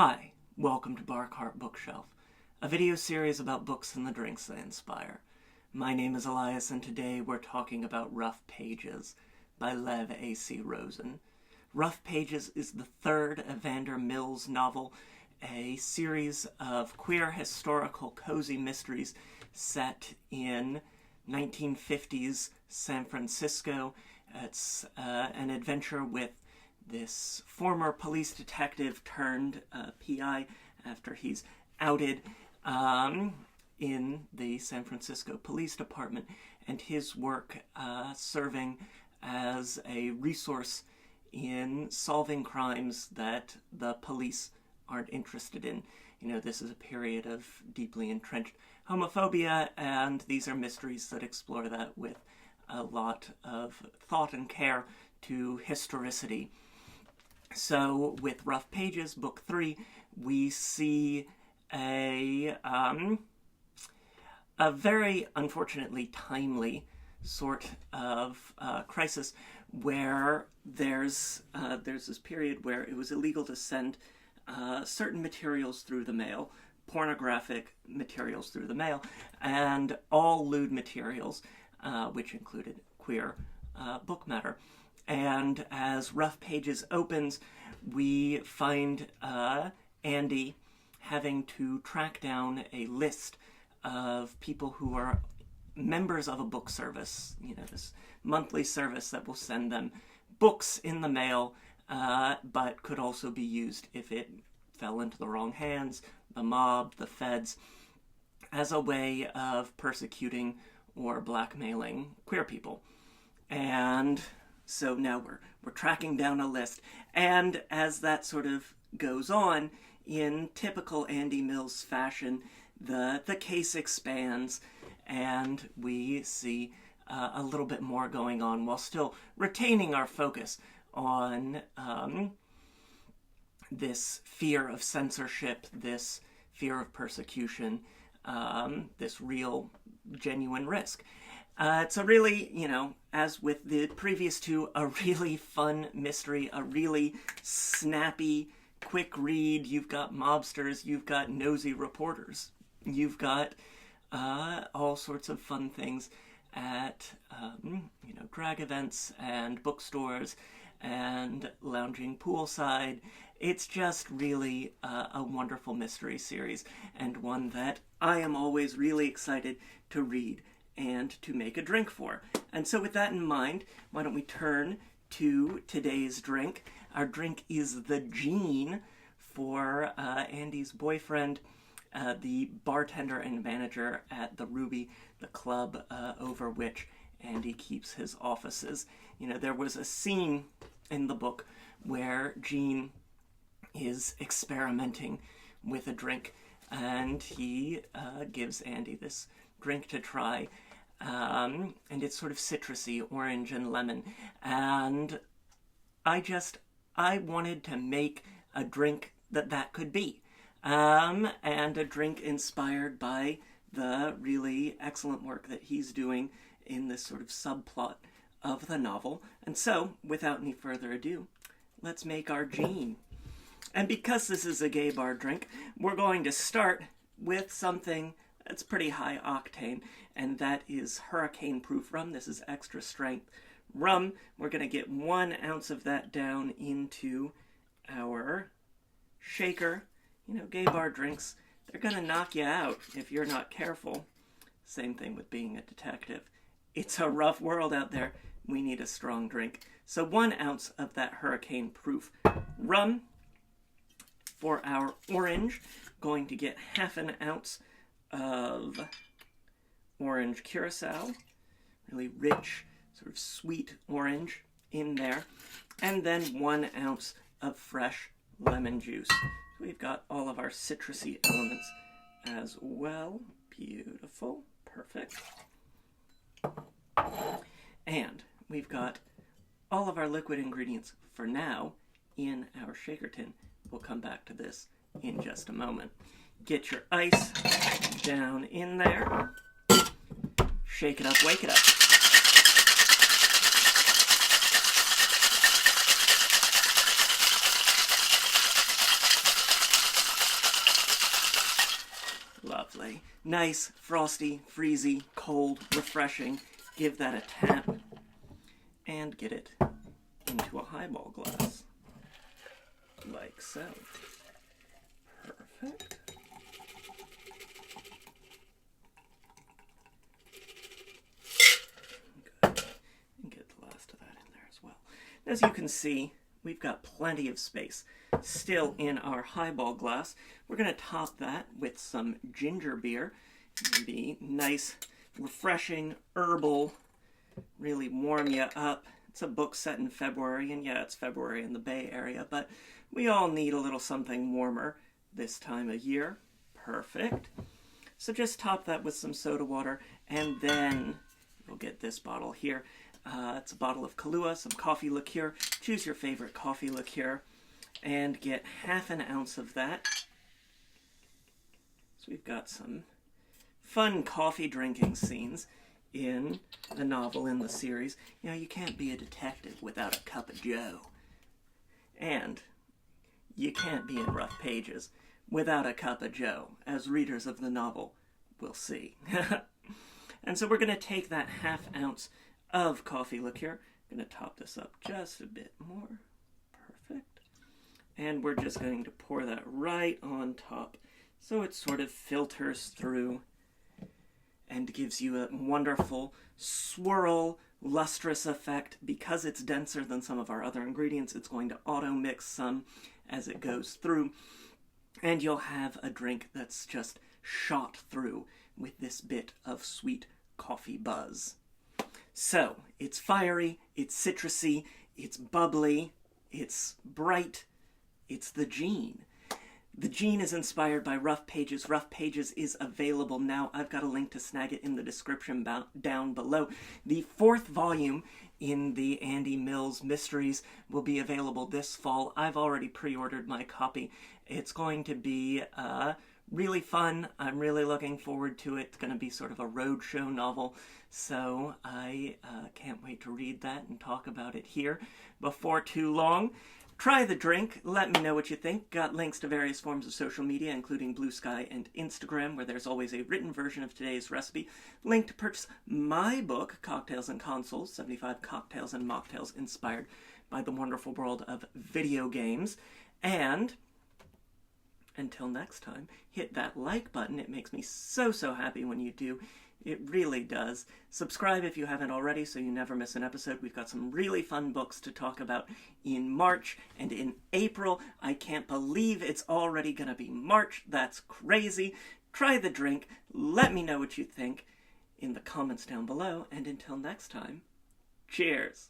Hi, welcome to Bar Cart Bookshelf, a video series about books and the drinks they inspire. My name is Elias, and today we're talking about Rough Pages by Lev A.C. Rosen. Rough Pages is the third Evander Mills novel, a series of queer historical cozy mysteries set in 1950s San Francisco. It's an adventure with this former police detective turned PI after he's outed in the San Francisco Police Department, and his work serving as a resource in solving crimes that the police aren't interested in. You know, this is a period of deeply entrenched homophobia, and these are mysteries that explore that with a lot of thought and care to historicity. So, with Rough Pages, Book 3, we see a very, unfortunately, timely sort of crisis where there's this period where it was illegal to send certain materials through the mail, pornographic materials through the mail, and all lewd materials, which included queer book matter. And as Rough Pages opens, we find Andy having to track down a list of people who are members of a book service, you know, this monthly service that will send them books in the mail, but could also be used if it fell into the wrong hands, the mob, the feds, as a way of persecuting or blackmailing queer people. And so now we're tracking down a list, and as that sort of goes on, in typical Andy Mills fashion, the case expands, and we see a little bit more going on while still retaining our focus on this fear of censorship, this fear of persecution, this real, genuine risk. It's a really, you know, as with the previous two, a really fun mystery, a really snappy, quick read. You've got mobsters, you've got nosy reporters, you've got all sorts of fun things at, you know, drag events and bookstores and lounging poolside. It's just really a wonderful mystery series, and one that I am always really excited to read and to make a drink for. And so with that in mind, why don't we turn to today's drink. Our drink is the Gene for Andy's boyfriend, the bartender and manager at the Ruby, the club over which Andy keeps his offices. You know, there was a scene in the book where Gene is experimenting with a drink, and he gives Andy this drink to try, and it's sort of citrusy, orange and lemon, and I wanted to make a drink that could be, and a drink inspired by the really excellent work that he's doing in this sort of subplot of the novel. And so, without any further ado, let's make our Gene. And because this is a gay bar drink, we're going to start with something that's pretty high octane, and that is hurricane-proof rum. This is extra strength rum. We're going to get 1 ounce of that down into our shaker. You know, gay bar drinks, they're going to knock you out if you're not careful. Same thing with being a detective. It's a rough world out there. We need a strong drink. So 1 ounce of that hurricane-proof rum. For our orange, going to get 1/2 ounce of orange curacao, really rich, sort of sweet orange in there, and then 1 ounce of fresh lemon juice. So we've got all of our citrusy elements as well. Beautiful, perfect. And we've got all of our liquid ingredients for now in our shaker tin. We'll come back to this in just a moment. Get your ice down in there. Shake it up, wake it up. Exactly. Nice, frosty, freezy, cold, refreshing. Give that a tap and get it into a highball glass. Like so. Perfect. Good. And get the last of that in there as well. As you can see, we've got plenty of space still in our highball glass. We're going to top that with some ginger beer. It'll be nice, refreshing, herbal, really warm you up. It's a book set in February, and yeah, it's February in the Bay Area, but we all need a little something warmer this time of year. Perfect. So just top that with some soda water, and then you'll get this bottle here. It's a bottle of Kahlua, some coffee liqueur. Choose your favorite coffee liqueur, and get half an ounce of that. So we've got some fun coffee drinking scenes in the novel, in the series. You know, you can't be a detective without a cup of joe. And you can't be in rough pages without a cup of joe, as readers of the novel will see. And so we're going to take that half ounce of coffee liqueur. I'm going to top this up just a bit more. Perfect. And we're just going to pour that right on top so it sort of filters through and gives you a wonderful swirl, lustrous effect. Because it's denser than some of our other ingredients, it's going to auto-mix some as it goes through, and you'll have a drink that's just shot through with this bit of sweet coffee buzz. So, it's fiery, it's citrusy, it's bubbly, it's bright, it's the Gene. The Gene is inspired by Rough Pages. Rough Pages is available now. I've got a link to snag it in the description down below. The 4th volume in the Andy Mills Mysteries will be available this fall. I've already pre-ordered my copy. It's going to be really fun. I'm really looking forward to it. It's going to be sort of a roadshow novel, so I can't wait to read that and talk about it here before too long. Try the drink. Let me know what you think. Got links to various forms of social media, including Blue Sky and Instagram, where there's always a written version of today's recipe. Link to purchase my book, Cocktails and Consoles, 75 Cocktails and Mocktails Inspired by the Wonderful World of Video Games. And until next time, hit that like button. It makes me so happy when you do. It really does. Subscribe if you haven't already so you never miss an episode. We've got some really fun books to talk about in March and in April. I can't believe it's already going to be March. That's crazy. Try the drink. Let me know what you think in the comments down below. And until next time, cheers.